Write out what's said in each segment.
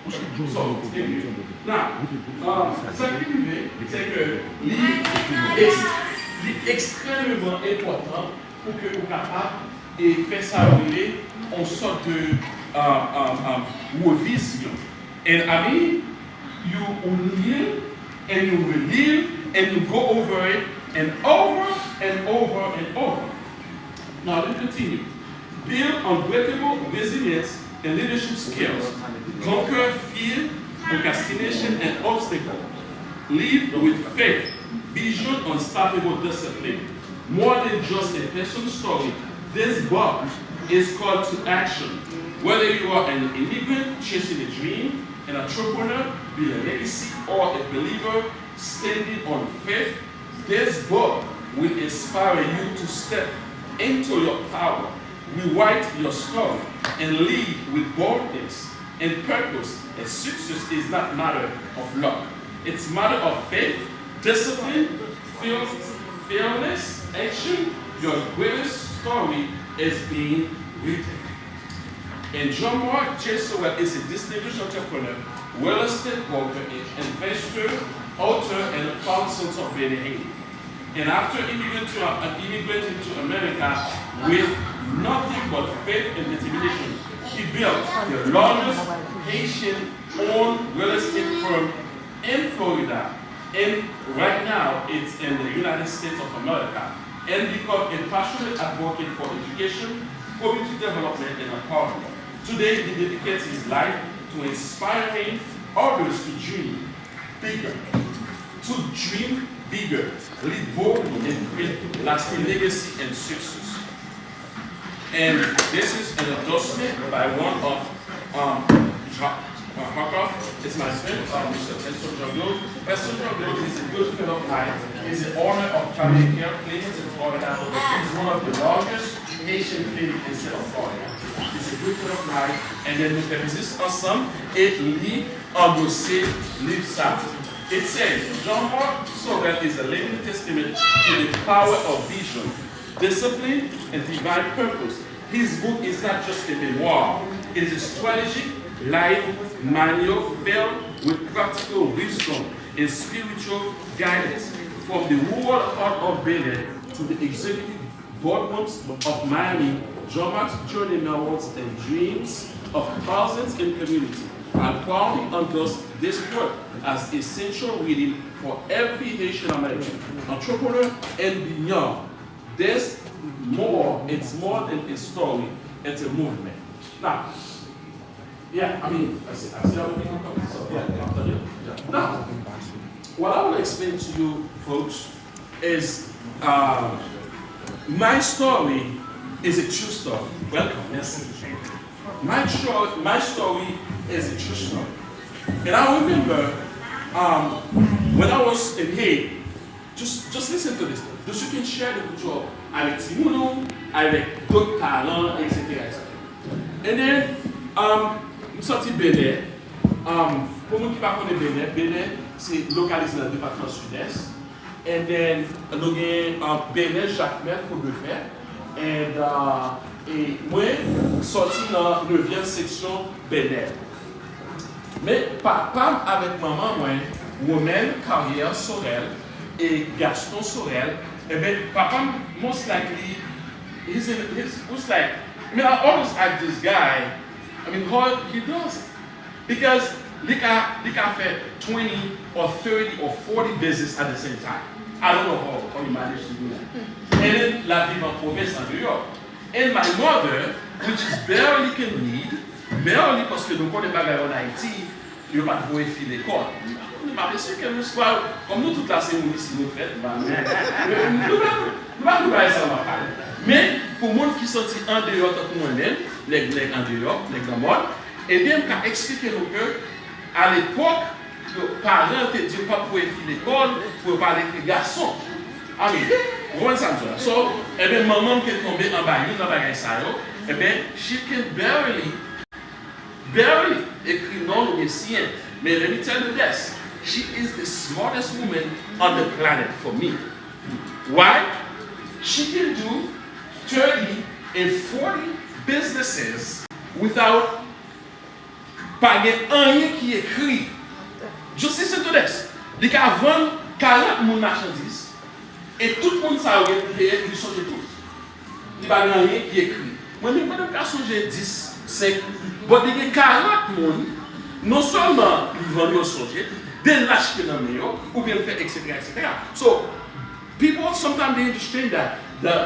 So, ça qui arrive, c'est que c'est extrêmement important pour que vous capable et faire ça arriver en sorte de revision. And I mean, you will heal and you will live and you go over it and over and over and over. Now let's continue. Build unbreakable resilience and leadership skills. Conquer fear, procrastination, and obstacles. Live with faith, vision, unstoppable discipline. More than just a personal story, this book is called to action. Whether you are an immigrant chasing a dream, an entrepreneur building a legacy, or a believer standing on faith, this book will inspire you to step into your power, rewrite your story, and lead with boldness and purpose. And success is not a matter of luck. It's a matter of faith, discipline, fearless action. Your greatest story is being written. And John Mark J. Sorel is a distinguished entrepreneur, real estate broker, investor, author, and a founder of Haiti. And after immigrating to America with nothing but faith and determination, he built the largest Haitian-owned real estate firm in Florida. And right now, it's in the United States of America. And become a passionate advocate for education, community development, and empowerment. Today, he dedicates his life to inspiring others to dream bigger. Lead boldly, and create lasting legacy and success. And this is an endorsement by one of it's my friend, Mr. Pastor Wilkens. Pastor Wilkens is a good friend of mine. He's the owner of Family Care Clinics in Florida. He's one of the largest Haitian clinics in South Florida. He's a good friend of mine. And then we can exist ensemble et lui endosser livre ça. It says, John Mark Sorel is a living testament to the power of vision, discipline, and divine purpose. His book is not just a memoir. It is a strategic life manual filled with practical wisdom and spiritual guidance. From the rural heart of Benin to the executive boardrooms of Miami, John Mark's journey narrates the dreams of thousands in community. I proudly endorse this work as essential reading for every Haitian American entrepreneur and beyond. It's more than a story, it's a movement. Now, I see how we can come. So, Now, what I want to explain to you folks is my story is a true story. Welcome, yes. My story is a true story. And I remember when I was in Haiti, just listen to this. Donc, you can share the culture avec Timono, avec d'autres parents, etc. And then, nous sortis Benin. Pour ceux qui ne connaissent pas Benin, c'est localisé dans le département sud-est. And then, nous avons Benin, Jacques-Mère, pour le faire. Et moi, sorti dans la 9e section Benin. Mais papa avec maman, moi-même, Carrière Sorel et Gaston Sorel, eh bien, papa, most likely, was like, I always ask this guy, how he does it. Because they can fit 20 or 30 or 40 business at the same time. I don't know how you manage to do that. And then, la vie en province en New York. And my mother, which is barely can read, barely parce que nous connaissons pas en Haïti, il n'y a pas de fil d'école. Je suis sûr que nous soyons, comme nous toute la cérémonie si nous faisons, nous ne pouvons pas ça en parler. Mais pour les gens qui sont en dehors de moi-même, les en dehors, les dans le monde, et bien, je vais expliquer nous que à l'époque, les parents te disent pas pour fil d'école, pour parler avec les garçons. Ah oui, vous voyez ça? So, eh bien, maman qui est tombée en bas, dans la ça, eh bien, she can barely écrit non le messien. Mais let me tell you this, she is the smartest woman on the planet for me. Why? She can do 30 and 40 businesses without pas rien qui est écrit. Je sais c'est tout this. Il y a 40 000 marchandises et tout le monde ça aurait pu payer, ils sont tous. Il n'y a rien qui est écrit. Moi, je ne peux pas songer 10, 5, mais il y a 40 000, non seulement ils vendent au songer, they l'acheter dans le meilleur, ou bien le faire, etc., etc. So, people sometimes they understand that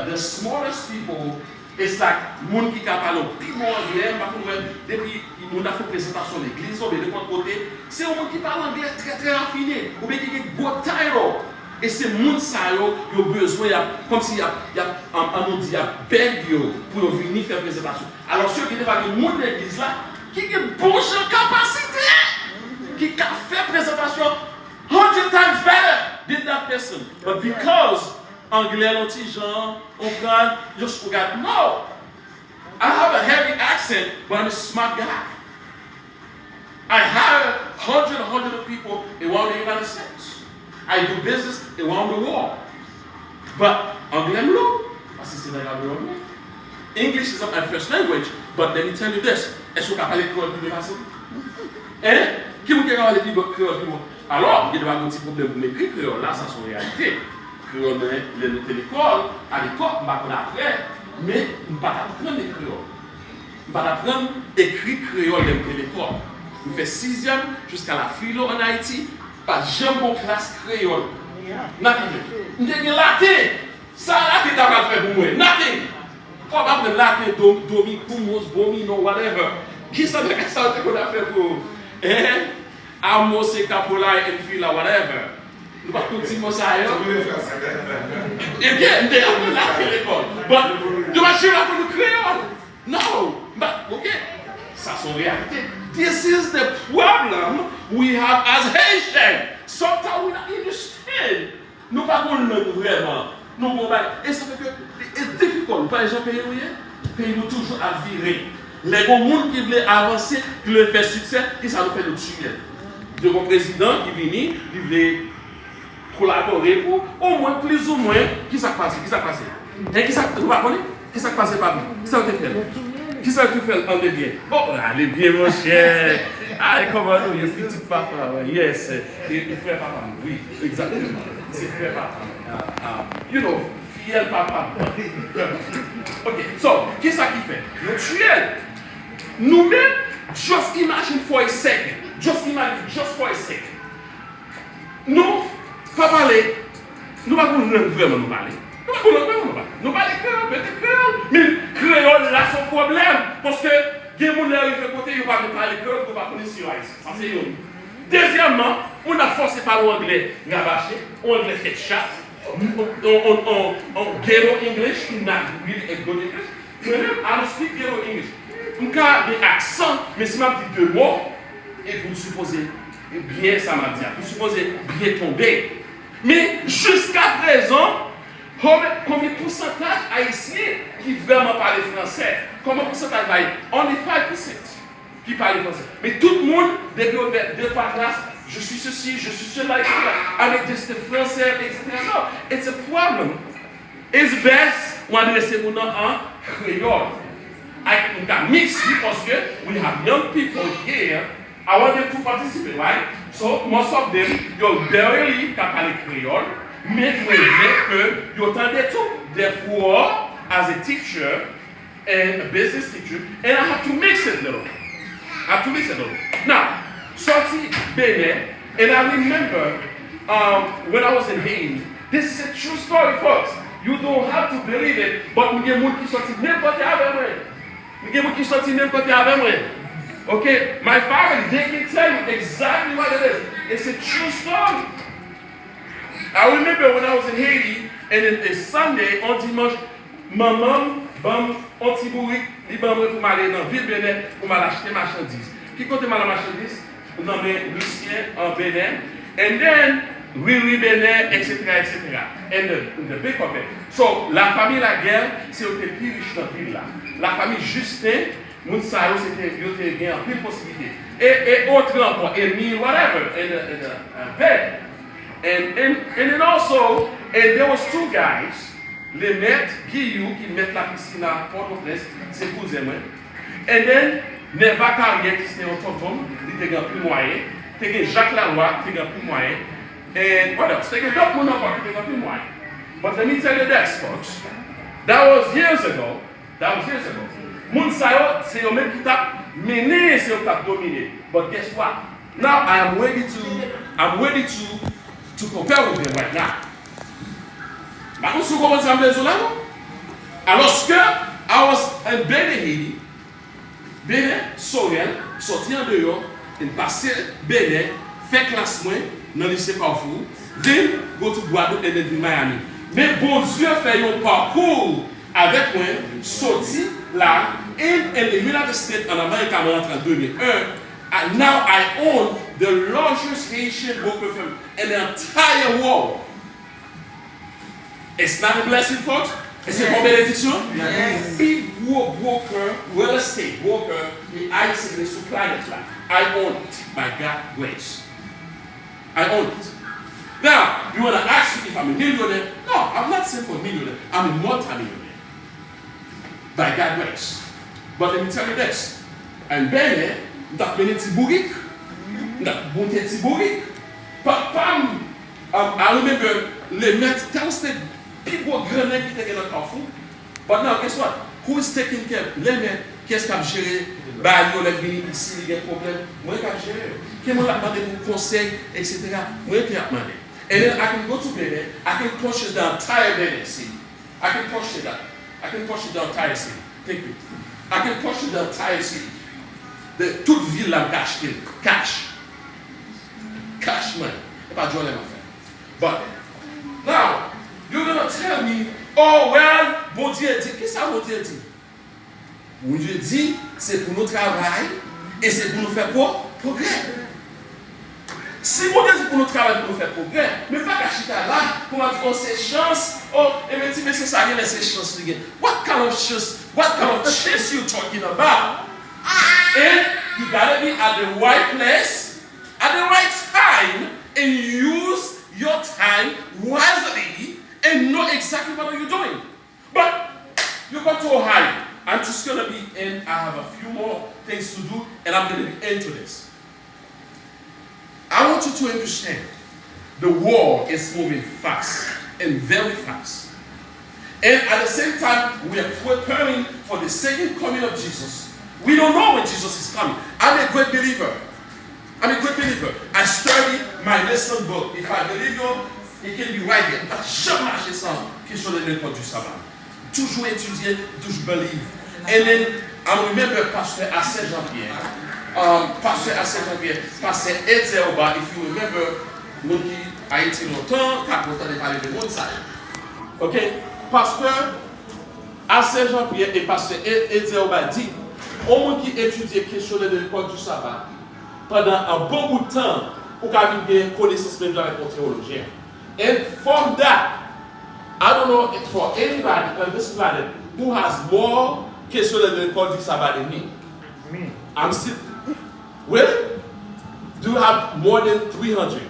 the smallest people is like moun qui parle plus bon anglais, depuis nous avons fait présentation de l'église, ou bien de l'autre côté, c'est un monde qui parle anglais très très raffiné, ou bien qui a good title. Et c'est moun ça yo besoin comme si on dit beg yo pour venir faire présentation. Alors ceux qui ne pas de monde de l'église là qui a bonne capacité qui a fait présentation 100 times better than that person. But because anglais l'anti-gens, on regarde, just regarde. No, I have a heavy accent, but I'm a smart guy. I hire hundreds of people around the United States. I do business around the world. But anglais m'lo, parce que c'est la langue. English is not my first language, but let me tell you this. Est-ce que vous parlez créole plus facile? Hein? Qui vous parle créole plus? Alors, il y a un petit problème pour m'écrire créole. Là, ça c'est une réalité. Créole, l'école, à l'époque, je ne après, mais je ne vais pas apprendre les créoles. Je ne vais pas apprendre écrit créole de l'école. Je fais 6e jusqu'à la philo en Haïti, pas jamais en classe créole. Nothing. Je n'ai latin. Ça, latin, tu n'as pas fait pour moi. Nothing. Pas apprendre latin, domi, kumos, bomino, whatever. Qui ça qu'on a fait pour Amos et Capola et Fila, whatever. Nous ne pouvons pas ça. Eh bien, nous avons appris l'école. Mais nous marchons là pour le créole. No. But, okay. Ça, c'est une réalité. This is the problem we have as Haitians. Sometimes we don't understand. Nous ne parlons pas vraiment. Et ça fait que c'est difficile. Nous ne pouvons pas payer rien. Payons toujours à virer. Les gens qui veulent avancer, qui veulent faire succès, qui ça nous fait le tuer. Le président qui vient, il veut collaborer pour au moins plus ou moins qui s'est passé. Et qui ça vous connaissez? Qui s'est passé par nous? Qui ça vous fait? Qui ça vous fait en bien? Oh, allez bien mon cher. Allez comment nous, il petit papa. Yes, il fait papa. Oui, exactement. C'est frère papa. You know, fiel papa. Ok, so, qu'est-ce qu'il fait? Le tuer. Nous-mêmes, just imagine for a second. Just imagine, just for a second. Nous, pas parler. Nous ne pouvons pas vraiment nous parler. Nous ne pouvons pas nous parler. Nous parlons créole, peut-être créole. Mais créole, là, c'est un problème. Parce que, il y a des gens qui arrivent côté, ils ne parlent pas créole, ils ne parlent pas sur ça, c'est une. Deuxièmement, on a forcé par l'anglais, gabaché, anglais fait chat. On ghetto English, not really a good English. Moi-même, I don't speak ghetto English. On a des accents, mais si je dis deux mots, et vous supposez bien ça m'a dit, vous supposez bien tomber. Mais jusqu'à présent, combien de pourcentage haïtien qui vraiment parle français? Combien de pourcentage haïtien? Only 5% qui parle français. Mais tout le monde, depuis deux trois classes, je suis ceci, je suis cela, etc. Avec des français, etc. Non, it's a problem. It's best on adresse mon nom en créole. I can mix because we have young people here. I want them to participate, right? So most of them, you're barely can parler créole, mais vous voyez que you entendez tout. Therefore, as a teacher and a business teacher, and I have to mix it a little. Now, sorti Benin, and I remember when I was in Haiti. This is a true story, folks. You don't have to believe it, but we get more qui sorti n'importe où. Okay, my family, they can tell you exactly what it is. It's a true story. I remember when I was in Haiti, and it's Sunday, on dimanche, ma mom, on Tibouric, il m'a pour m'aller dans la ville Bénin pour m'acheter marchandises. Qui compte ma marchandise? Dans mes Reussir en Bénin, and then Reussir Bénin, etc., etc. And the big of it. So, la famille La Guerre, c'est le plus riche dans la ville là. La famille Justin, Mounsaro, c'était bien en pile possibilité. Et autres encore, et whatever, and bed. And then also, and there was two guys, les maîtres Guillou qui mettent la piscine à Port-au-Prince, c'est cousin moi. And then Neva Carrière qui c'était un tonton, il était plus moyen. C'était Jacques Laloy qui était plus moyen. And what else? C'était d'autres gens encore qui étaient plus moyen. But let me tell you this, folks. That was years ago. Moun sa yo, c'est eux même qui t'a mené, c'est eux qui t'a dominé. But guess what? Now I am ready to compare with them right now. Maintenant, si vous commencez à me dire là, alors que I was in Bénin, Sorel, sorti en dehors, et passé Bénin, fait classe moins dans le lycée Carrefour, then go to Guadeloupe et then Miami. Mais bon Dieu fait un parcours avec moi, sorti là, in the United States en Amérique en 2001. And now I own the largest Haitian broker firm in the entire world. It's not a blessing, folks. It's a bénédiction. Yes. Big broker, real estate broker, the ice and the supply that land. I own it by God's grace. I own it. Now, you want to ask me if I'm a millionaire? No, I'm not simple millionaire. I'm a multi-millionaire. By God's grace. But let me tell you this. And then, that many tibourik, that bonte tibourik. I remember les maîtres, quand c'était people grenades qui étaient dans le carrefour. But now, guess what? Who is taking care? Les maîtres, qu'est-ce qui a géré? Bah, ils ont venu ici, il y a des problèmes. Moi, qui a géré? Qui m'a demandé pour conseil, etc. Moi, qui a demandé. And then I can go to Benin, I can purchase the entire Benin city. I can purchase that. I can purchase the entire city. Thank you. I can purchase the entire city. Toute ville là, cash. Cash money. Pas de journée, ma frère. But now, you're going to tell me, oh, well, bon Dieu dit. Qu'est-ce que ça, bon Dieu dit? Bon Dieu dit, c'est pour nous travailler et c'est pour nous faire quoi? Progrès. Si bon Dieu dit pour nous travailler, pour nous faire progrès, mais pas qu'à chita là, pour nous dire, oh, c'est chance, oh, et me dit, mais c'est ça, il y a ces chances. What kind of chance you talking about? And you gotta be at the right place, at the right time, and use your time wisely and know exactly what you're doing. But you got to Ohio. I'm just gonna be in. I have a few more things to do, and I'm gonna be into this. I want you to understand the world is moving fast and very fast. And at the same time, we are preparing for the second coming of Jesus. We don't know when Jesus is coming. I'm a great believer. I study my lesson book. If I believe you, it can be right here. Jamais acheté ça, question de l'école du sabbat. Toujours étudier, toujours believe. And then I remember Pastor Jean-Pierre. Pastor Edzeoba, if you remember, mon qui a été longtemps, quand on entendait parler de mon side. Ok? Pasteur Jean-Pierre et Pastor Edzeoba dit, au monde qui étudie question de l'école du sabbat, pendant un bon bout de temps, pour avoir une connaissance même de la réponse théologienne. And from that, I don't know if for anybody on this planet who has more questions de l'école du sabbat than me. Me. I'm still. Really? Do you have more than 300?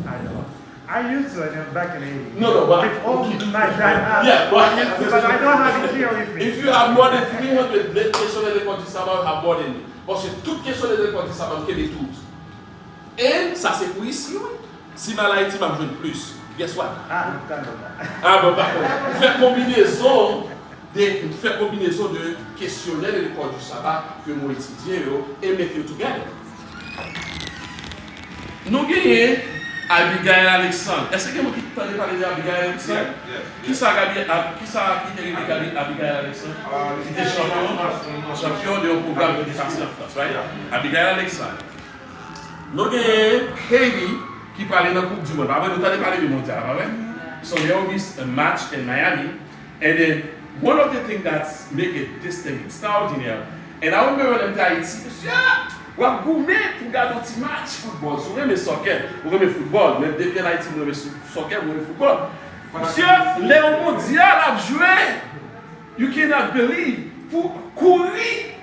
I know. I used to back in the 80s. No, but yeah, but I don't have it here with me. If you have more than 300 questions de l'école du sabbat, you have more than me. Parce que toutes questions de l'école du sabbat, c'est des toutes. Et ça c'est pour ici, oui. Si ma Haïti m'a besoin de plus, guess what? Bon, par contre, faire combinaison de questionnaires de l'école du sabbat que moi étudier et mettre tout together. Nous gagnons Abigail Alexandre. Est-ce que vous avez parlé d'Abigail Alexandre? Qui est Abigail Alexandre? Qui était champion de programme de défense en France, right? Abigail Alexandre. Nous gagnons Haiti qui parlait dans la Coupe du Monde. Après, nous avons parlé du mondial, right? So they always a match in Miami, and then one of the things that make it this thing extraordinary. And I remember them Haiti. Ou ap goume pou gade un petit match football. Sou reme soccer, ou reme football. Même depuis Haïti, ou reme soccer, ou reme football. Monsieur, Léon Mondial a joué. You cannot believe. Pour courir.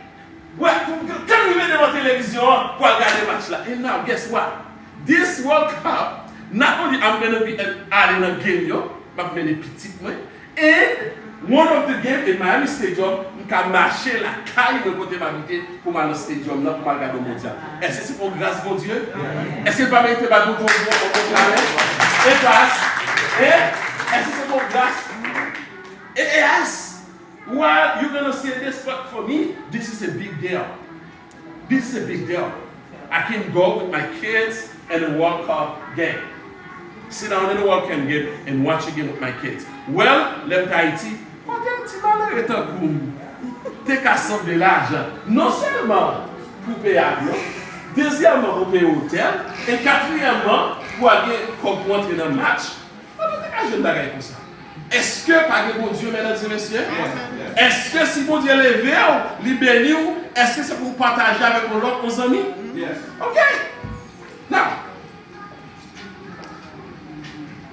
Ouais, quand vous venez devant la télévision, pour regarder le match là. And now, guess what? This World Cup, not only I'm going to be adding a game, yo, I'm going to be petit, and one of the games in Miami Stadium, je peux marcher la caille de côté m'habiter pour aller au stadium là pour regarder le mondial. Est-ce que c'est pour grâce de Dieu? Est-ce que c'est pas mettre pas beaucoup au carré? Et grâce. Est-ce que c'est pour grâce? Yes. Well, you're gonna say this, but for me, this is a big deal. This is a big deal. I can go with my kids and a World Cup game. Sit down in the World Cup game and watch a game with my kids. Well, le Haïti, on a un petit malheur et un coup. T'es qu'à assembler l'argent. Non seulement pour payer l'avion, deuxièmement pour payer l'hôtel, et quatrièmement pour aller comprendre dans le match. On a un jeune bagage comme ça. Est-ce que, par bon Dieu, mesdames et messieurs, est-ce que si bon Dieu est levé ou libéré, est-ce que c'est pour partager avec nos amis? Yes. Okay. Now,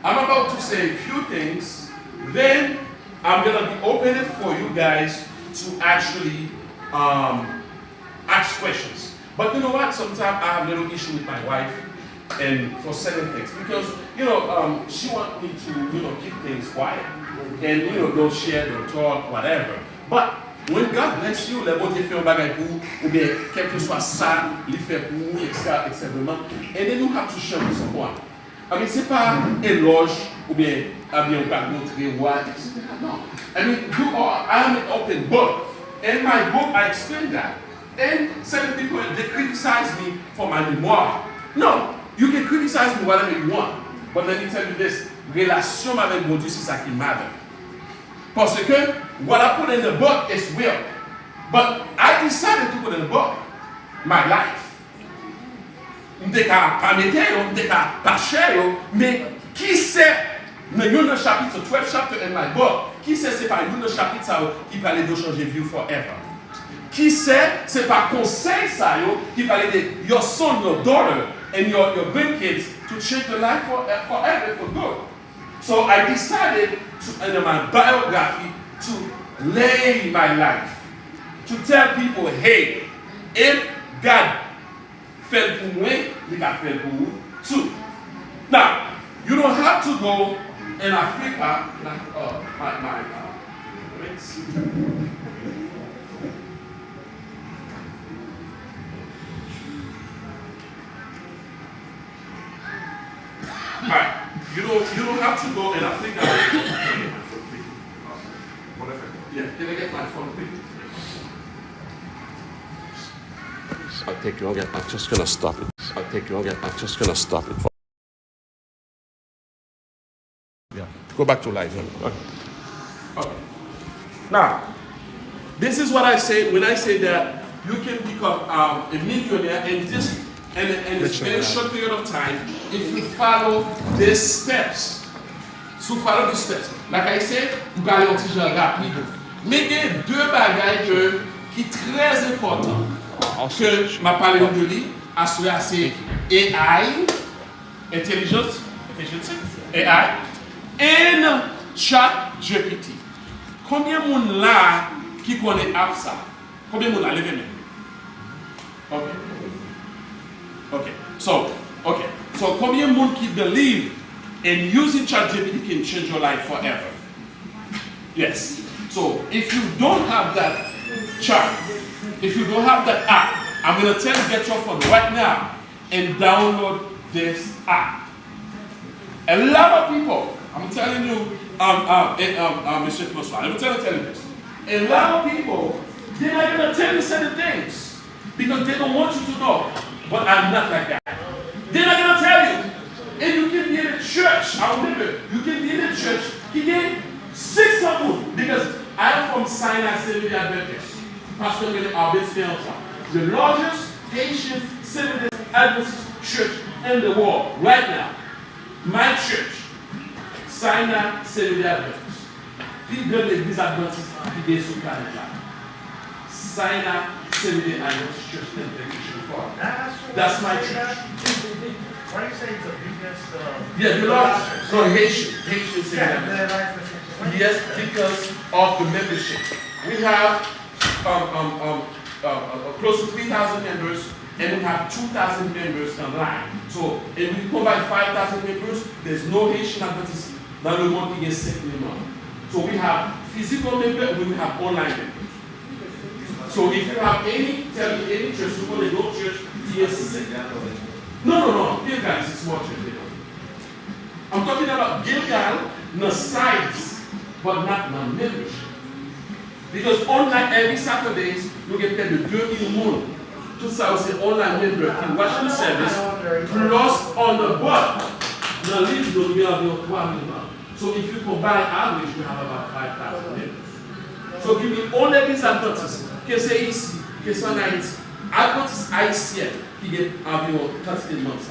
I'm about to say a few things, then I'm going to be open it for you guys to actually ask questions. But you know what? Sometimes I have a little issue with my wife and for certain things because, she wants me to, keep things quiet and, don't share, don't talk, whatever. But when God bless you, le bon Dieu fait un bagage pour vous, ou bien quel que soit ça, il fait pour vous, etc. And then you have to share with someone. I mean, c'est pas éloge, ou bien, on va montrer what, etc. No. I mean, I am an open book. In my book, I explain that. And certain people, they criticize me for my memoir. No, you can criticize me whatever you want. But let me tell you this, relation avec mon Dieu, c'est ça qui matter. Parce que what I put in the book is real. But I decided to put in the book my life. M'dé ka pas mettre, m'dé ka pas cher, mais qui sait, dans le chapitre 12 chapter in my book, qui sait c'est pas le chapitre ça qui parlait de changer vie forever. Qui sait c'est pas conseil ça qui parlait de your son, your daughter and your grandkids to change the life forever for good. So I decided to, in my biography, to lay my life, to tell people, hey, if God felt for me, He can feel for you too. Now, you don't have to go in Africa, like Alright, you don't have to go in Africa. Yeah, can I get my phone, please? I'll take you over. I'm just gonna stop it. I'll take you over. I'm just gonna stop it. Yeah, go back to live. Okay. Now, this is what I say when I say that you can become a millionaire in this. And in a very short period of time, if you follow these steps. So follow the steps. Like I said, vous allez un petit genre rapide. Mais il y a deux bagages qui sont très importants que je vais parler de lui, c'est AI, Intelligence, AI, et ChatGPT. Combien de monde là qui connaît ça? Combien de monde là? Levez-moi. Okay. So combien de monde qui believe in using ChatGPT can change your life forever? Yes. So if you don't have that chat, if you don't have that app, I'm going to tell you get your phone right now and download this app. A lot of people, I'm telling you, Mr. François, I'm telling you this. A lot of people, they're not going to tell you certain things because they don't want you to know. But I'm not like that. They're not going to tell you. And you can be in a church. I remember, you can be in a church. He gave 600 because I'm from Sinai Seventh-day Adventist. Pastor Wilkens Buissereth, the largest Haitian Seventh-day Adventist church in the world right now. My church, Sinai Seventh-day Adventist. Puis de l'église adventiste qui est sous planète là. Sinai Seventh-day Adventist Church in the That's my church. Why do you say it's the biggest? Yeah, the largest. So Haitian Seventh-day Adventist. Yes, because of the membership. We have close to 3,000 members, and we have 2,000 members online. So if we combine 5,000 members, there's no Haitian Adventist dans le monde qui est 5 000 membres. So we have physical member, we will have online members. So if you have any, tell me any church, you want to go to church, yes. No, Gilgal is a small church. I'm talking about Gilgal, no size, but not no membership. Because online every Saturdays, you get paid the 2 moon. 2,000 online members can watch the service, plus on the board, the leads will be about 1 million. So if you combine average, you have about 5,000 members. So give me all of these advantages. Que c'est ici, que c'est en Haïti. Advantages haïtiens qui get environ 30 months.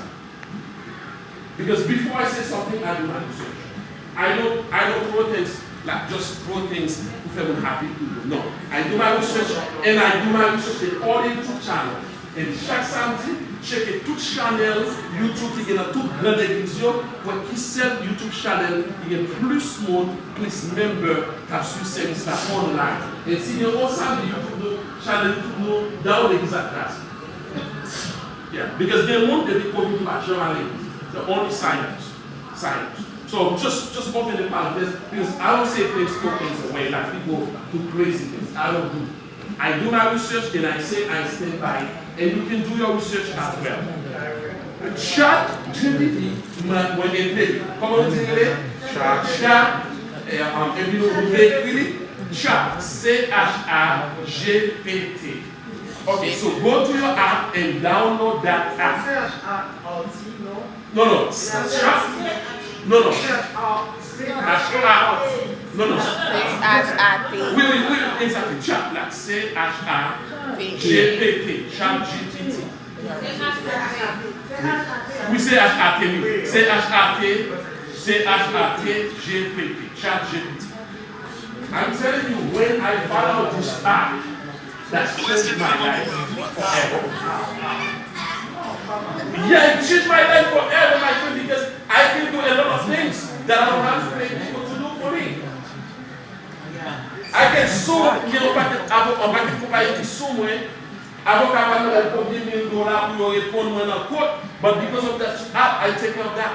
Because before I say something, I do my research. I don't throw things like just throw things to feel happy people. No. I do my research and I do my research in all YouTube channels. Et chaque samedi, checker toute channel YouTube qui est dans toute grande église, pour qui c'est YouTube channel, il y a plus de monde, plus de membres qui ont su service là online. Et si nous avons YouTube channel YouTube dans l'église à classe. Yeah, because they want to be coming to my channel. The only science. So just open the parenthesis because I don't say things away like people do crazy things. I don't do. I do my research and I say I stand by it. And you can do your research as well. Chat GPT, when they play, comment vous dites chat, et vous écrivez chat, CHAGPT. Okay, so go to your app and download that app. No. Chat. No. Oui, exactly. Chat, like CHAGPT. Chat GPT. We say CHATGPT. Chat GPT. I'm telling you, when I found out this app, that's changed my life forever. Yeah, it changed my life forever, my friend, because I can do a lot of things that I don't have to pay people to do for me. I can sue, on va comparer qui sue moi, avocat va me répondre $1,000 pour répondre moi dans court, but because of that app, I take care of that.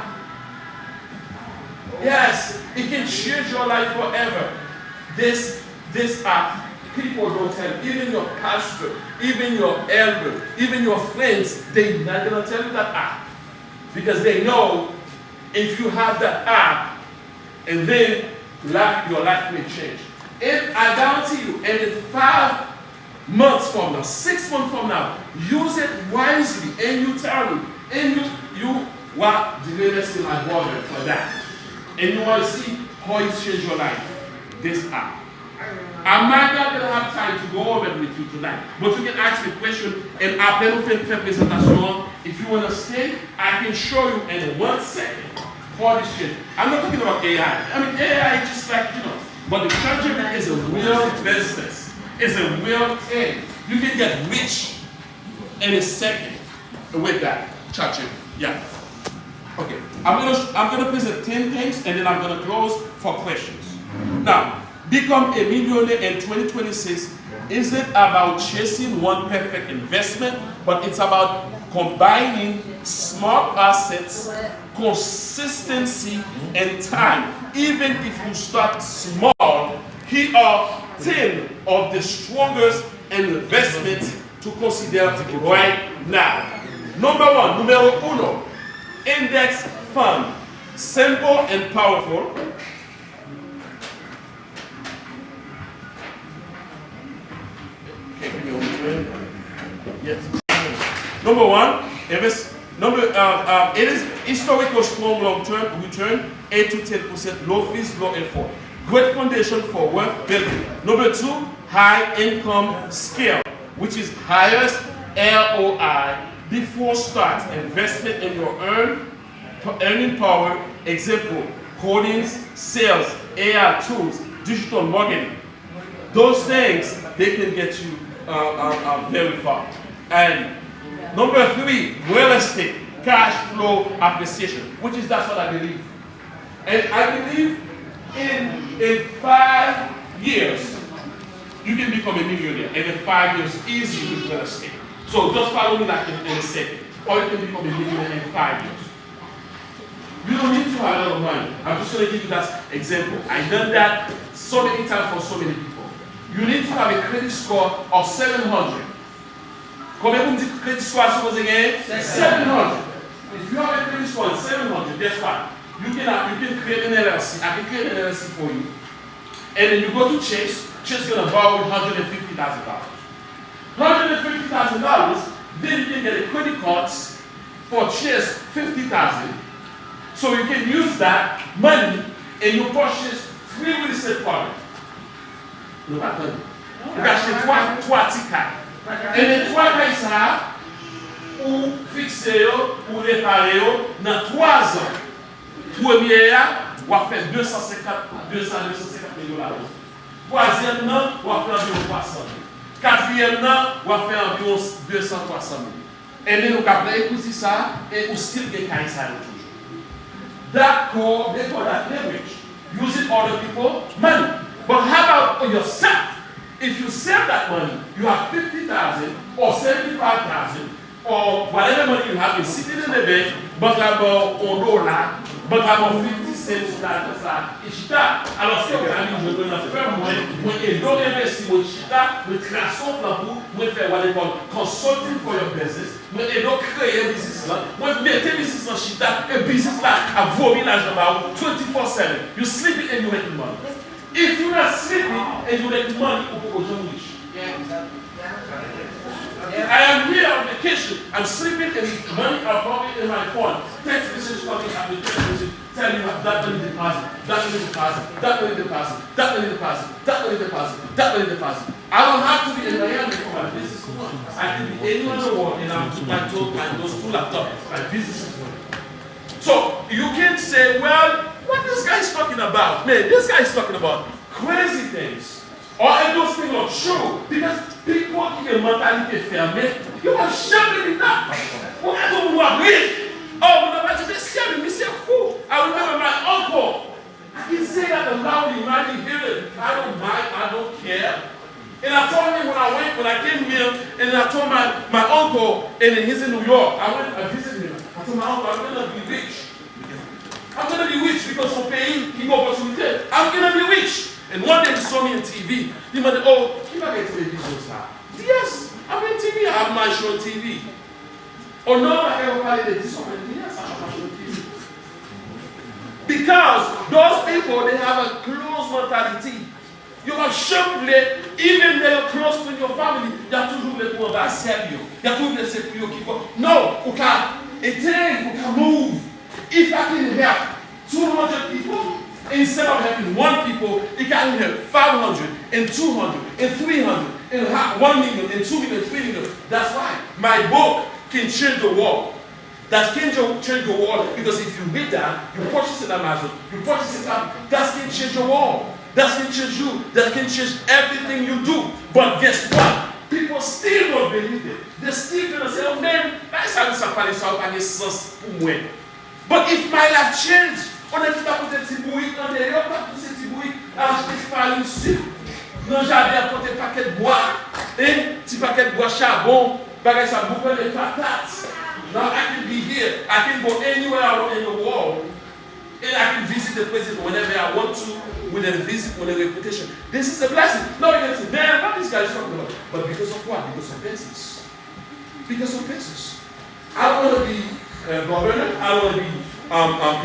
Yes, it can change your life forever. This app, people don't tell you, even your pastor, even your elder, even your friends, they're not going to tell you that app. Because they know if you have that app, and then your life may change. And I guarantee you, and in 5 months from now, 6 months from now, use it wisely, and you tell me, and you want the latest in my water for that. And you want to see how it changed your life, this app. I might not have time to go over it with you tonight, but you can ask me a question, and après nous faire présentation. If you understand, I can show you in 1 second how this shit. I'm not talking about AI. I mean, AI is just like, but the ChatGPT is a real business. It's a real thing. You can get rich in a second with that ChatGPT. Yeah. Okay. I'm gonna present 10 things, and then I'm gonna close for questions. Now, become a millionaire in 2026 isn't about chasing one perfect investment, but it's about combining smart assets, consistency, and time. Even if you start small, here are 10 of the strongest investments to consider right now. Number 1, numero uno, index fund. Simple and powerful. Yes. Number 1, it is historical strong long-term return, 8 to 10%, low fees, low effort. Great foundation for wealth building. Number 2, high income scale, which is highest ROI before start. Investment in your earning power. Example: codings, sales, AI tools, digital marketing. Those things, they can get you very far. And number 3, real estate, cash flow appreciation, which is that's what I believe. And I believe in 5 years, you can become a millionaire. And in 5 years, easy with real estate. So just follow me like in a second. Or you can become a millionaire in 5 years. You don't need to you have a lot of money, I'm just going to give you that example. I've done that so many times for so many people. You need to have a credit score of 700. Combien vous me dites credit score supposé gagner? 700. If you have a credit score of 700, guess what? You can create an LLC. I can create an LLC for you. And then you go to Chase. Chase is going to borrow $150,000. $150,000, then you can get a credit card for Chase $50,000. So you can use that money and you purchase 3 real estate properties. You got money. You got 3 tickets. Et les 3 cas ça, ou fixer ou réparer dans 3 ans. Premier, on va faire 250 $250,000. Troisième, on va faire environ 300 000. Quatrième, on va faire environ 200 300 000. Et puis, nous avons écouté ça et on style de cas ça toujours. That call, they call that leverage. Using other people's money. But how about yourself? If you save that money, you have 50,000 or 75,000 or whatever money you have is sitting in the bank, but about $1, but about 50 cents ça. Et chita, alors c'est que ami je donne faire moi et donc investir au chita, me tracer un plan pour moi faire what they call consulting for your business, moi et donc créer un business là, moi mettre business en chita, un business là à vomir l'argent là 24/7. You sleep it and you make money. If you're not sleeping and you make money, you will go rich. I am here on vacation. I'm sleeping and money are coming in my phone. Text message coming after text message telling me that money deposit, that money deposit, that money deposit, that money deposit, that money deposit, that money deposit. I don't have to be in Miami for my business to work. I can be anywhere in the world and I'm like those 2 laptops. My business is working. So you can say, well, what this guy is talking about? Man, this guy is talking about crazy things. Or if those things are true, because people qui ont une mentalité fermée, ils vont jamais dire non. On a tout le monde rire. Oh, on n'a pas dit scary, mais c'est fou. I remember my uncle. I can say that loudly, man, you hear it. I don't mind, I don't care. And I told him when I came here, and I told my uncle, and he's in New York. I visited him. I told my uncle, I'm going to be rich. I'm going to be rich because I'm paying him opportunity. I'm going to be rich. And one day he saw me on TV. He went, oh, you got a television star. Yes, I'm on TV. I have my show on TV. Oh no, I can't parler de this one. Yes, I have my show on TV. Because those people, they have a close mentality. You have champlé, even they are close to your family, you have toujours les pour accepter you. You have toujours les pour you. No, you can attain, you can move. If I can help 200 people, instead of helping 1 people, it can help 500 and 200 and 300 and 1 million and 2 million, 3 million. That's why my book can change the world. That can change the world because if you read that, you purchase it on Amazon, you purchase it up, that can change the world. That can change you. That can change everything you do. But guess what? People still don't believe it. They're still going to say, oh man, but if my life changed, on a dit à côté de Tibouï, on est là, pas pousser Tibouï, acheter des farines sucre, dans le jardin, à côté de paquet de bois, et petit paquet de bois charbon, bagage ça boucle les patates. Now I can be here, I can go anywhere I want in the world, and I can visit the president whenever I want to, with a visit, with a reputation. This is a blessing. No, you can say, man, what this guy is talking about? But because of what? Because of business. Because of business. I don't want to be governor, I don't want to be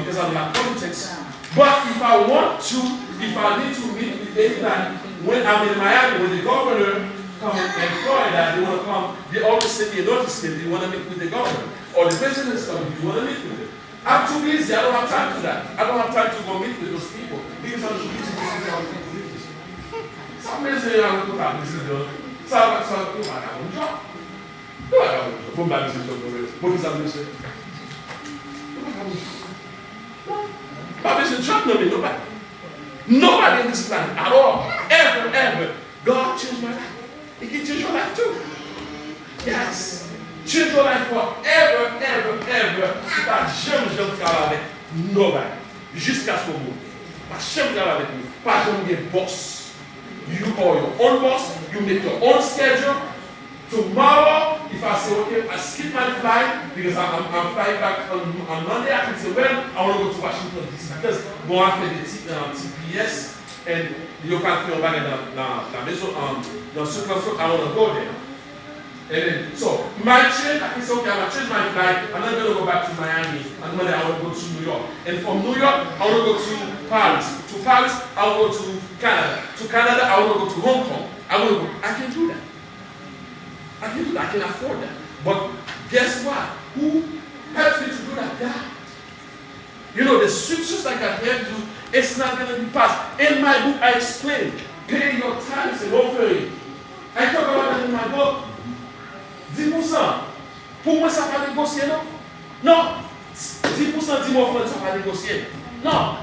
because I'm not politics. But if I want to, if I need to meet with anybody, when I'm in Miami, when the governor comes in Florida, they want to come, they always send me a notice that they want to meet with the governor. Or the president is coming, you want to meet with them. I'm too busy, I don't have time for that. I don't have time to go meet with those people. Because I'm too busy to meet with people. Some men say, I'm not going to visit them. So I'm not going to have a job. No, I don't have a job. Come back to the job. What is that mission? My mission job, nobody. Nobody in this planet at all. Ever. God changed my life. He can change your life too. Yes. Change your life forever. Pas jamais je ne travaille avec nobody. Jusqu'à ce moment. Pas jamais travailler avec nous. Pas jamais des boss. You are your own boss. You make your own schedule. Tomorrow, if if I say, okay, I skip my flight because I'm flying back on Monday, I can say, well, I want to go to Washington DC because go after the TPS and you can't feel back in the maison, I want to go there. And then, so, my change, I can say, okay, I'm going to change my flight. I'm not going to go back to Miami. And Monday, I want to go to New York. And from New York, I want to go to Paris. To Paris, I want to go to Canada. To Canada, I want to go to Hong Kong. I can do that. I can do that. I can afford that. But guess what? Who helps me to do that? God. You know, the scriptures like I help you, it's not going to be passed. In my book, I explain, pay your tithes and offering. I talk about that in my book. 10%. Pour moi, ça va négocier, non? Non. 10% dis-moi, frère, ça va négocier. Non.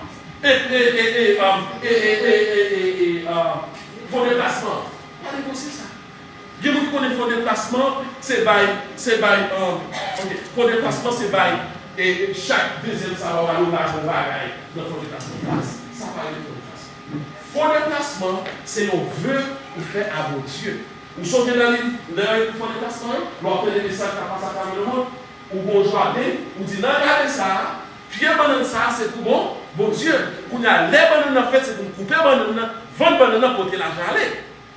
Fonds de placement. Pas négocier ça. Il y a beaucoup qui connaissent fonds de placement, c'est fonds de placement, c'est et chaque deuxième, ça va avoir l'argent bagaille dans le fonds de placement. Ça va aller fonds de placement. Fonds de placement, c'est nos vœux qu'on fait à vos dieux. Ou sortez dans le fonds de placement, vous apprenez des messages qui passent à travers le monde, ou bon jardin, ou dit, non, regardez ça, Pierre banane ça, c'est pour bon Dieu. Qu'on a les bananes en fait, c'est pour couper banane, vendre banane pour que l'argent aller.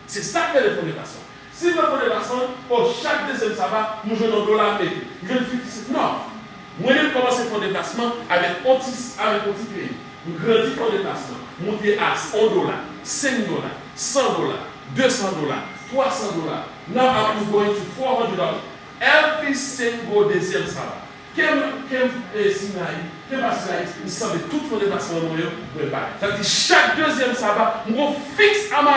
C'est ça que le fonds de placement. Si le fonds de placement, pour chaque deuxième sabbat, nous jouons $1 mais je ne fais non. Moi, je commence le fonds de placement avec un petit pays. Nous grandissons le fonds de placement. Monter à $1, $5, $100, $200, $300. Now I'm going to $400. Every single deuxième sabbat. Nous savons tout le fonds de placement. C'est-à-dire chaque deuxième sabbat, nous fixe à ma.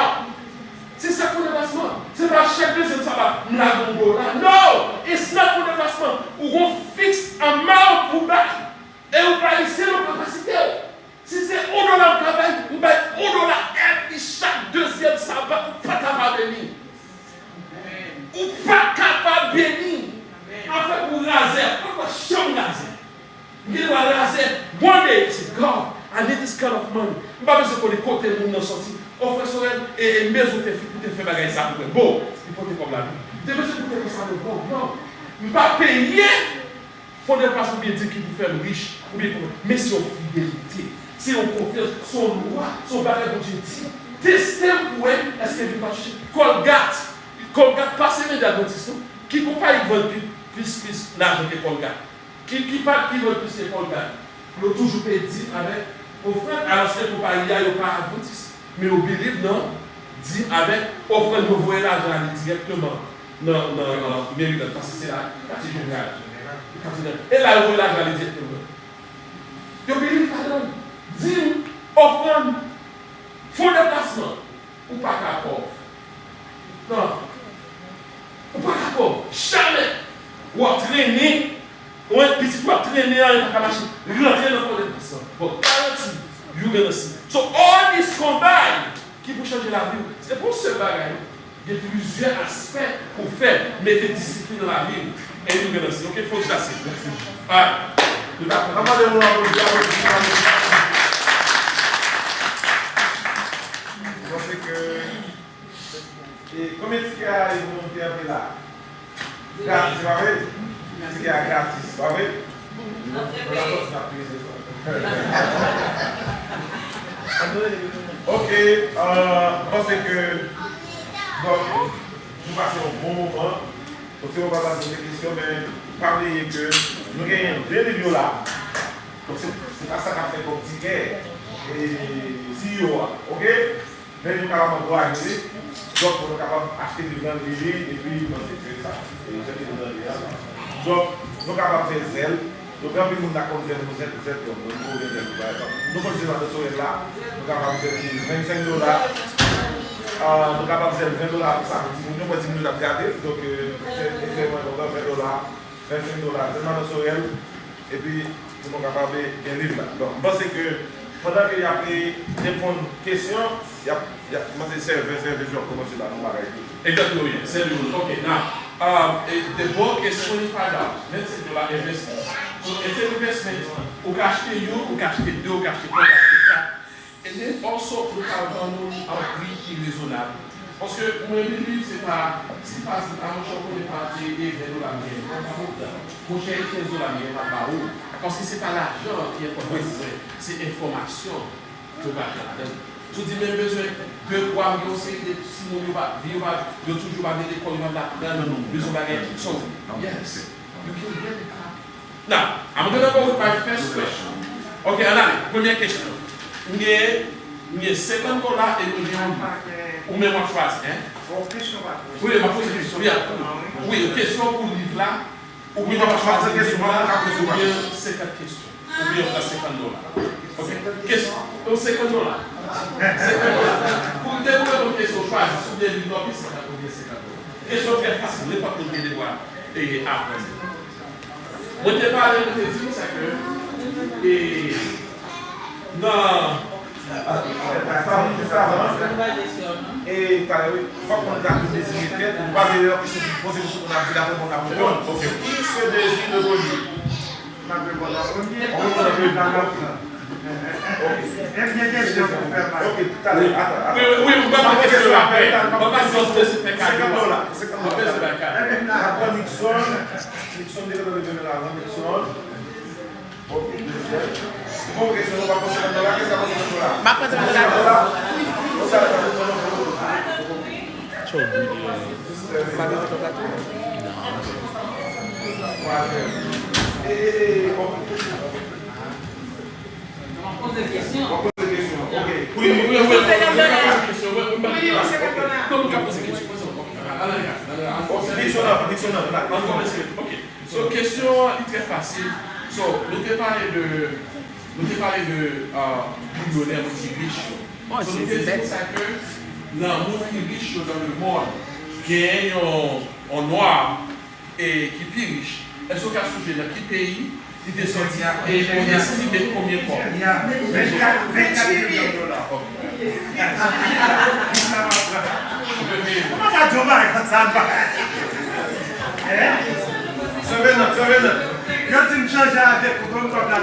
C'est ça pour le placement. C'est pas chaque deuxième sabbat, nous avons $1. Non, it's not pour le placement. On fixe un mal pour battre. Et on va essayer nos capacités. Si c'est $1 de travail, on va $1 et chaque deuxième sabbat, pas capable de bénir. Ou pas capable de bénir. En fait, pour raser, pourquoi chambre raser? Il va raser. One day, c'est God, I need this kind of money. Je ne vais pas besoin pour les côtés de mon sorti. Oh, frère Sorel, et mes autres filles, pour te faire bagailler ça pour bon, il faut te comme la vie. Tu as besoin pour te faire ça de bon. Non. Je ne vais pas payer. Il faut ne pas bien dire qu'il vous fait riche. Mais c'est une fidélité. C'est une confiance. Son loi, son bagage de Dieu dit. Testez pour elle, est-ce qu'elle veut pas chercher? Colgate, passez mes d'adventistes. Qui ne peut pas y vendre plus l'argent que Colgate? Qui veut plus que Colgate? Il faut toujours payer avec au frère, alors que pour pas y aller, il n'y a pas adventiste. Mais au believe, non, dit avec, offre nous voyer l'argent directement dans Maryland, parce que c'est là, quartier général. Et là, vous voyez l'argent directement. Au believe, pardon, dit, offre fonds de placement, ou pas capable. Non, ou pas capable, jamais. Ou à traîner, ou un petit peu à traîner à une machine, rentrer dans le fonds de placement. Bon, garantie. You're gonna see. So all this combined qui peut changer la vie. C'est pour ce bagage. Il y a plusieurs aspects pour faire mettre discipline dans la vie. Et you're gonna see. Ok, il faut que je l'assiste. Merci. Je pense que. Combien de cas ils vont monter un peu là? Gratis, c'est pas vrai? C'est qu'il y a gratis, c'est pas vrai? Ok, je pense que nous passons un bon moment. Donc, si on va passer des questions, mais pas oublier que nous gagnons 2 livres là. Donc, c'est pas ça qu'on fait comme ticket. Et CEO, ok? Mais nous sommes capables d'arriver. Donc, on est capable d'acheter des grands livres et puis c'est ça. Donc, nous sommes capables de faire zèle. Donc, quand nous avons fait nous continuons de sauver là, nous sommes capables de faire $25. Nous sommes capables de faire $20 pour ça. Nous continuons de garder. Donc, c'est vraiment $20, $25. Seulement de Sorel. Et puis, nous sommes capables de livre là. Donc, je pense que pendant qu'il y a des questions, il y a des services qui ont commencé là. Exactement, c'est le OK, now, the book is $25. $25 investment. So it's an investment. Ou acheter you, ou acheter 2, ou acheter 3, ou acheter 4. And then also, nous avons un prix qui est raisonnable. Parce que mon livre, c'est pas un champ qu'on est parti et de la mienne. Mon cher, 15 de la mienne, pas où. Parce que c'est pas l'argent qui est important, c'est l'information que va faire. Tu dis même besoin de quoi, si on va vivre, de toujours va venir l'école, il va l'apprendre, besoin de gagner. So, yes, you can get it. Now, I'm going to go with my first question. Ok, allez, première question. Il y a $50 et nous disons, ou même on choisit, hein? Oui, ma pose une question. Oui, une question pour le livre là, ou bien on va choisir une question là, ou bien 50 questions, ou bien on a $50. Ok, question, $50. $50. Pour dérouler une question, choisir, si vous avez une lobby, c'est $50 ou bien $50. Question très facile, ne pas tomber les doigts et après. Moi, je t'ai parlé, je t'ai dit, c'est que, et, non, et il faut qu'on garde des idées, on va aller leur question pour poser beaucoup de questions pour la répondre. Qui se désire de relier? Ok, tout à l'heure. Oui, on va pas question après. On va pas se spécifier $50. Après Nixon déjà donné l'argent, Nixon. Ok, deuxième. Bon, question, on va poser $50. Qu'est-ce qu'on va poser $50? Ma poser $50. On pose des questions. On pose des questions. Ok. Oui. Comme on pose des questions. Ok. So, question est très facile. So, nous te parler de millionnaire qui riche. So, nous te disons ça que dans le monde qui riche dans le monde, qui en noir et qui est plus riche, est-ce qu'on a sujet dans quel pays il est sorti et on estime de combien de fois? $24 millions. Comment ça tombe comme ça? Ça veut Quand tu me changes à la tête, pour qu'on la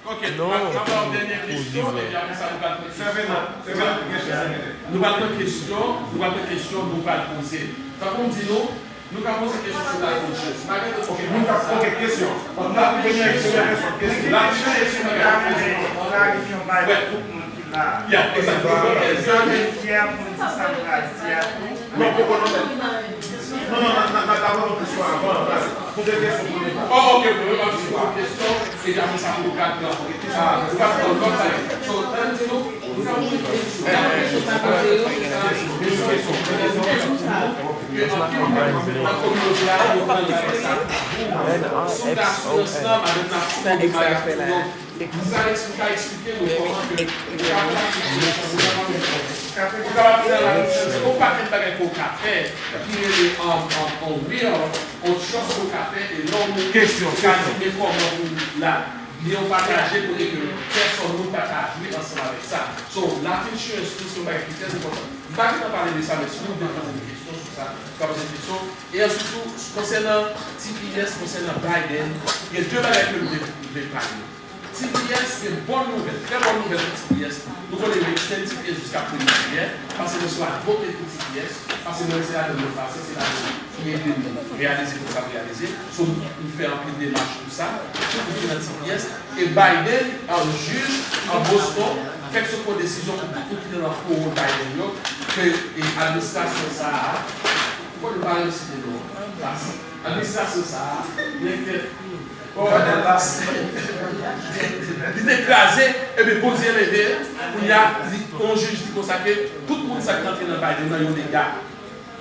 Ok, non. D'abord, dernière question, et après ça, nous allons poser. Par contre, dis-nous, nous allons poser des questions sur la conscience. Ok, nous allons poser des questions. On va venir avec une question. La question est la question. Yeah, exactement. Non, d'abord, on peut soit avant. Poser des questions pour les gens. Oh, ok, vous pouvez poser une question et après ça pour 4 ans. Vous allez prendre l'autre side. So, nous avons une question. Vous allez expliquer comment on pas qu'un café qui est en real, on chose au café et l'homme question comment là ils ont partagé pour que personne ne partage ensemble avec ça. So la feature est tout ce qui est très important. Je ne vais pas parler de ça, mais si vous voulez poser des questions sur ça, poser des questions. Et surtout concernant TPS, concernant Biden, il y a deux bagages que vous devez parler. TPS, c'est une bonne nouvelle, très bonne nouvelle pour TPS. Nous voulons extendre TPS jusqu'à 1er juillet, parce que nous sommes votés pour TPS, parce que nous sommes là de le passer, c'est là qui est de réaliser pour ça réaliser. Nous faisons un peu de démarche pour ça, pour nous TPS. Et Biden, un juge en Boston, fait ce pour décision pour tout qui est dans le cours Biden, que l'administration ça, pourquoi nous parlons ici de nous? L'administration ça, il est écrasé, et bien, pour dire les deux, il y a un juge qui consacre tout le monde qui est entré dans le Biden, il y a des gars.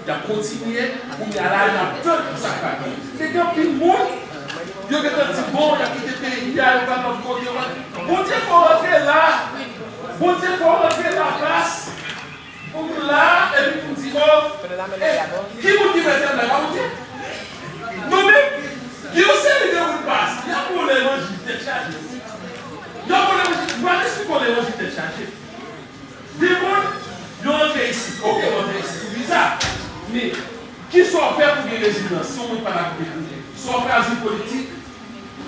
Il a continué, il y a là, il y a plein de saccades. Les gars, tout le monde, il y a dit bon, il y a quitté le pays, il y a notre côté. Bon Dieu, il faut rentrer là. Bon Dieu, il faut rentrer dans la place. Pour là, et puis pour dire, oh, qui vous dit maintenant là, vous dites? Nous-mêmes. Qui aussi les deux vous passent? Il y a pour les Des gens, ils rentrent ici. Ok, ils rentrent ici. C'est bizarre. Mais qui sont faits pour les résidences? Si on n'est pas la communauté. Soit fait asile politique,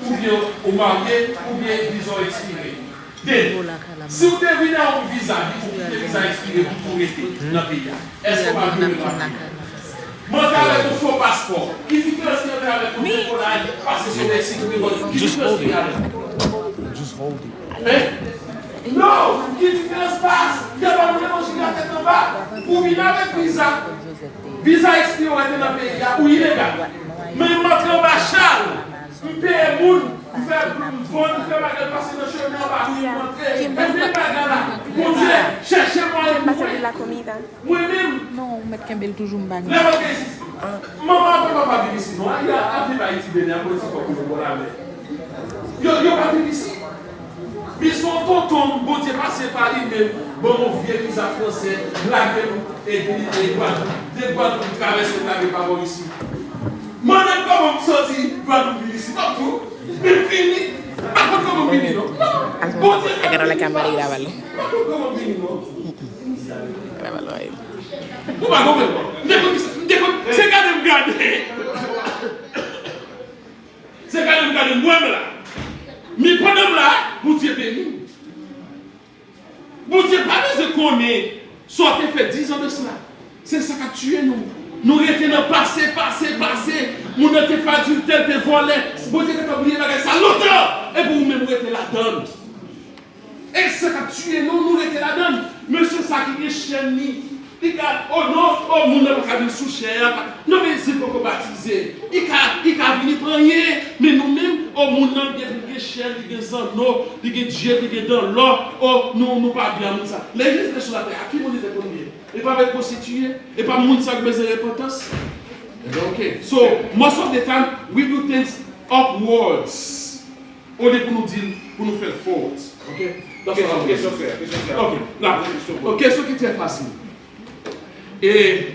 ou bien au marié, ou bien visa expiré. Si vous devez avoir un visa expiré pour rester dans le pays, est-ce qu'on va violer la vie? Moi, avec un faux passeport, qui dit que c'est avec un faux parce que c'est des sécurités. Just hold it. Non, qui dit que l'espace, il y a pas de manger la tête en bas, pour venir avec visa. Visa expiré dans le pays, ou illégal. Mais il montre en bas, Charles, il paye un monde, il fait passer le chemin en bas, il montre, il fait pas là. Mon Dieu, cherchez-moi un moi-même. Non, Maître Kembel toujours m'bagné. Maman ne peut pas vivre ici, non? Il a appris à Haïti, il a politique pour le voir. Il n'a pas vivre ici. Ils sont tonton, bon Dieu, passé par lui-même, bon vieux visa français, blague et des Guadeloupe qui traversent la rue par ici. Moi, je comment me sortir, Guadeloupe ici, comme tout. Mais fini. Pas comment me finir, non? Bon Dieu, agarra la cámara y grábalo. pas comment finir, non? Grábalo ahí. Vous m'avez compris? C'est quand même garder. C'est quand même garder moi-même là. Mais pendant là, vous Dieu béni. Vous Dieu pas de connaître. Soit fait 10 ans de cela. C'est ça qui a tué nous. Nous étions dans le passé. Nous n'étions pas adultes, des volets. Vous Dieu a oublié ça longtemps. Et pour vous-même, vous étiez là-dedans. Et ça qui a tué nous, nous étions là-dedans. Monsieur ça qui est chez il a, oh non, oh mon n'a pas venir sous cher. Non mais c'est pour qu'on baptiser. Il a venir prendre, mais nous-mêmes, oh mon n'a bien cher, il a sans eau, il a Dieu, il a dans l'eau. Oh nous pas bien ça. L'église est sur la terre. À qui on était combien? Et pas avec prostituée, et pas moun ça qui besoin d'importance. Okay. So most of the time we do things upwards. Au lieu pour nous dire, pour nous faire forwards. Ok. Question faire. Ok. Là. Ok. Question qui est très facile. Et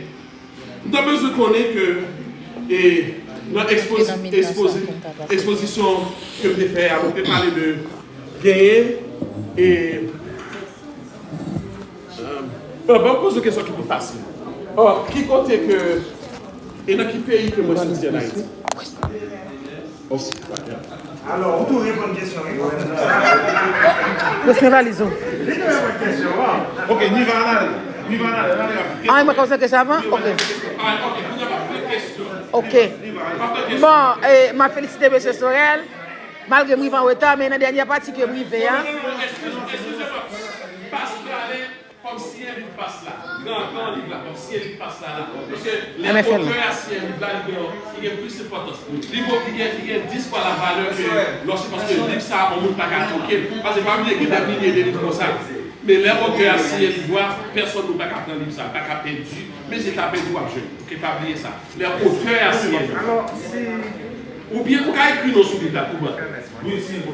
nous avons besoin de connaître que dans l'exposition que je vais faire, on peut parler de gagner et. On pose une question qui est plus facile. Or, qui compte que. Et dans quel pays que moi je suis en Haïti? Alors, vous trouvez une bonne question. Laisse-moi valiser. Vous trouvez une bonne question. Ok, n'y va aller. Ah, il m'a commencé que ça avant? Ok. Ok, vous n'avez pas fait de question. Ok. Bon, ma félicité, M. Sorel. Malgré moi, je vais en retard, mais dans la dernière partie que je vais. Excusez-moi. Passe là, comme si elle passe là. Quand on livre là, comme si elle passe là. Parce que les auteurs assis, il y a plus d'importance. Le livre, il y a 10 fois la valeur que lorsque, parce que le livre, ça, on ne peut pas toquer. Parce que pas qu'il y a des milliers de livres comme ça. Mais les auteurs assis, ils voient, personne ne peut pas capter le livre, ça, pas perdu. Mais c'est pas perdu à jeu. Ok, pas oublier ça. Les auteurs assis. Alors, c'est. Ou bien, vous pouvez écrire nos sous-livres là pour moi. Oui, c'est bon.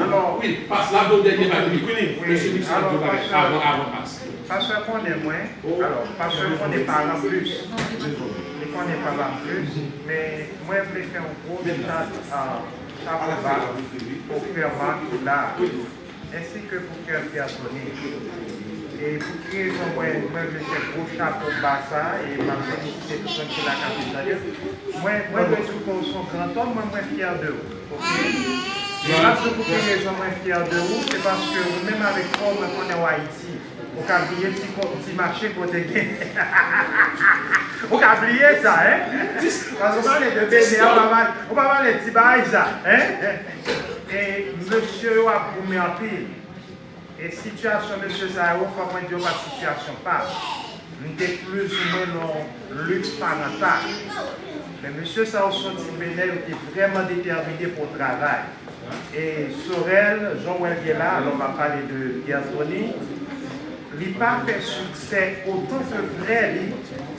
Alors, oui, passe là, donc dernier baguette. Monsieur Michel, avant passe. Parce qu'on est moins, alors, parce qu'on n'est pas en plus, et qu'on n'est pas en plus, mais moi, je vais faire un gros détail chapeau bas pour faire Marc là, ainsi que pour faire Pierre Thony. Et pour qui moi, je vais faire gros chapeau bas ça, et ma famille, c'est tout ça qui est la capitale. Moi, je trouve qu'on son grand homme, moi, je suis fier de vous. Et là, ce que les gens sont fiers de vous, c'est parce que même avec toi, on est en Haïti. On a oublié le petit marché côté gay. On a oublié ça, hein? Parce qu'on parle de bébé, on va parler de petits bails, ça, hein? Et monsieur a promis en pile. Et situation, monsieur Zahou, il faut dire que la situation pas. Nous sommes plus ou moins dans le luxe parental. Mais monsieur Zahou, son petit bénévole, était vraiment déterminé pour le travail. Et Sorel, Jean-Wel là, alors on va parler de Pierre Thony. Il n'a pas fait succès autant que vrai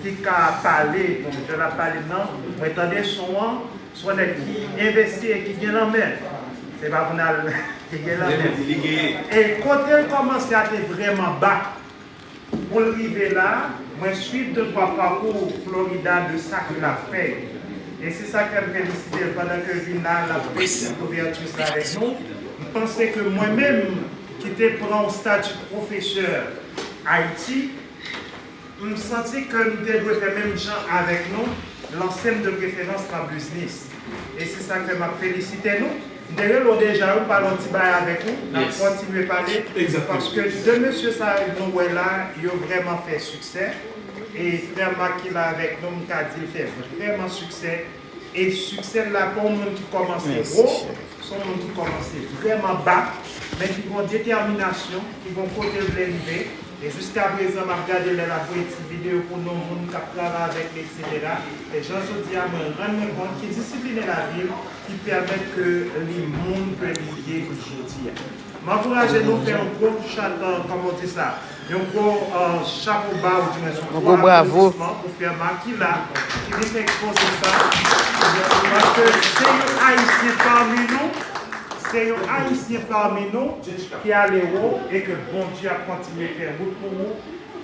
qui a parlé, donc je l'ai parlé non, vous entendez soit qui investit et qui vient en main. C'est pas pour qui vient en main. Et quand elle commence à être vraiment bas, pour arriver là, moi suivre de trois parcours Florida de ça qu'il a fait. Et c'est ça qu'elle me félicite pendant que je viens là, la petite couverture avec nous. Je pensais que moi-même, qui était prend au statut professeur Haïti, je sentais que nous devons faire même gens avec nous, l'ensemble de préférence dans le business. Et c'est ça que m'a félicité nous. D'ailleurs, nous déjà nous parlons de avec nous, on a continué à parler. Parce que de M. Sarel là, il a vraiment fait succès. Et frère Marc qui est là avec nous, il a dit qu'il fait vraiment succès. Et succès là, pour les gens qui commencent gros, sont les gens qui commencent vraiment bas, mais qui ont détermination, qui vont côté l'élever. Et jusqu'à présent, je regarde la petite vidéo pour nous, qui travaillent avec, etc. Et j'en suis dit à me rendre compte qui discipline la ville, qui permet que les mondes peuvent lier aujourd'hui. M'encourage nous faire un gros chaton, comme on dit ça, un gros chapeau bas ou du moins bravo pour faire Marquis là, qui vient exposer ça. Parce que c'est un haïtien parmi nous. C'est un haïtien parmi nous qui a les hauts et que bon Dieu a continué à faire route pour vous.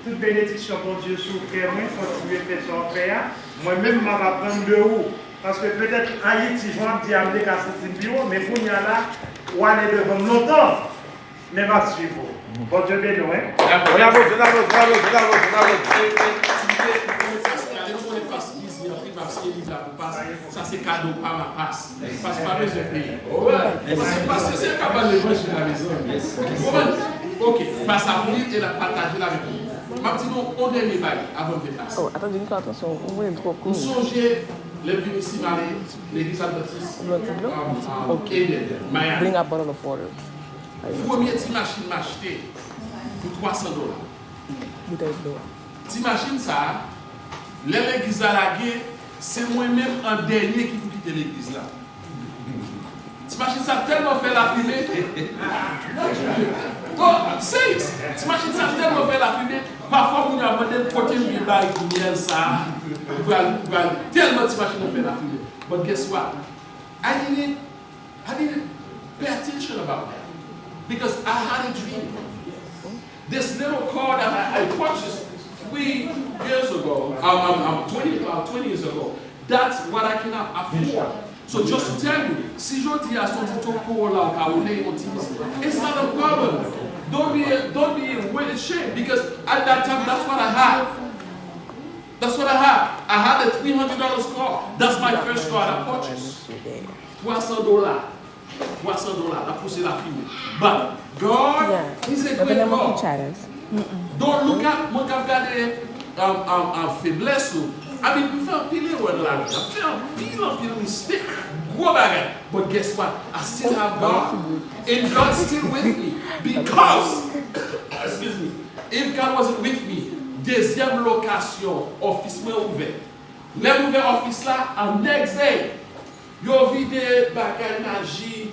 Toute bénédiction, bon Dieu, sur frère, continuer à faire son frère. Moi-même, je vais prendre de haut. Parce que peut-être Haïti, je vais dire à ce bureau, mais pour y aller là, ou aller devant longtemps, mais va suivre. Bon Dieu béni, hein? Ça c'est cadeau par ma passe. Parce que pas besoin de payer. Parce que c'est capable de manger à la maison. Ok, passe à vous et la partager avec vous. Maintenant, on dernier bail avant de passer. Oh, attendez, attention, vous voyez trop cool. Vous songez les municipalités, l'église adventiste. Ok, Miami. Bring a bottle of water. Première petite machine m'acheter pour $300. Bouteille d'eau. Petite machine ça, l'église à la guerre. C'est moi-même en dernier qui peut quitter l'église là. T'imagines ça tellement fait la fumée. Oh, c'est t'imagines ça tellement fait la fumée. Parfois, on a demandé de côté de bail pour miel ça. Tellement t'imagines fait la fumée. But guess what? I didn't pay attention about that. Because I had a dream. This little car that I purchased 3 years ago, 20 years ago, that's what I cannot afford. So just to tell you, si je dis à son petit Corolla ou it's not a problem. Don't be really ashamed because at that time that's what I had. That's what I had. I had a $300 car. That's my first car I purchased. $300. La poussé la fille. But God, He's a great God. Don't look at mon regarder en faiblesse. I mean, we feel pile ou la vie. I feel pile mistake. Gros bagay. But guess what? I still have God. And God's still with me. Because, excuse me, if God wasn't with me, deuxième location, office moi ouvert. L'ai ouvert office là, en next day, yo vide bagay magie,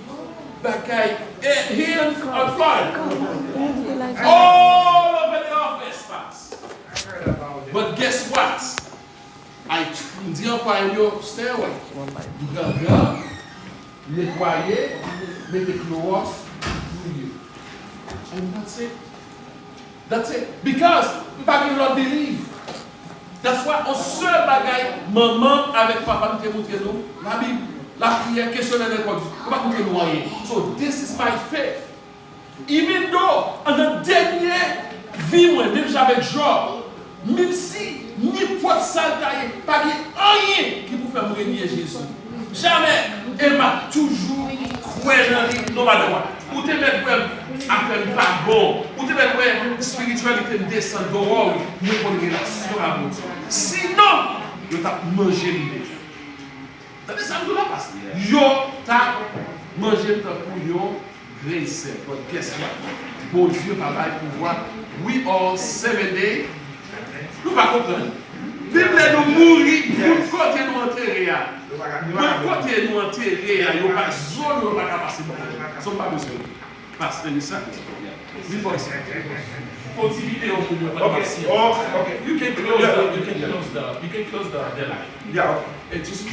bagay here in Florida. All over the office, fast. But guess what? I dis employé yo, stay away. Du ganga, nettoyer, mettre clothes, do you. And that's it. That's it. Because we don't believe. That's why on seul bagaille, maman avec papa nous te montre nous, la Bible, la prière, questionnaire de Dieu. On va montrer nous rien. So this is my faith. Even though, en la dernière vie, moi, même j'avais job, même si n'importe ça taillé, pas rien qui peut faire mourir Jésus. Jamais. Elle m'a toujours cru dans lui, non pas de moi. Ou te mettre à faire pas bon, ou te mettre spiritualité descend dehors, nous avons une relation à vous. Sinon, vous t'as mangé l'idée. T'as ça nous la passe. Yo t'as mangé le temps pour yo, grace. But guess what? Bon Dieu, papa, pouvoir. We all 7 days. Nous ne comprenons pas. Bible nous mourir, pour côté nous enterrer. Pour côté nous enterrer, il n'y a pas de zone où on va passer. Ils n'ont pas besoin. Parce que ça, c'est pour ça. Continuez au milieu. You can close the light. Yeah. Et tu sais,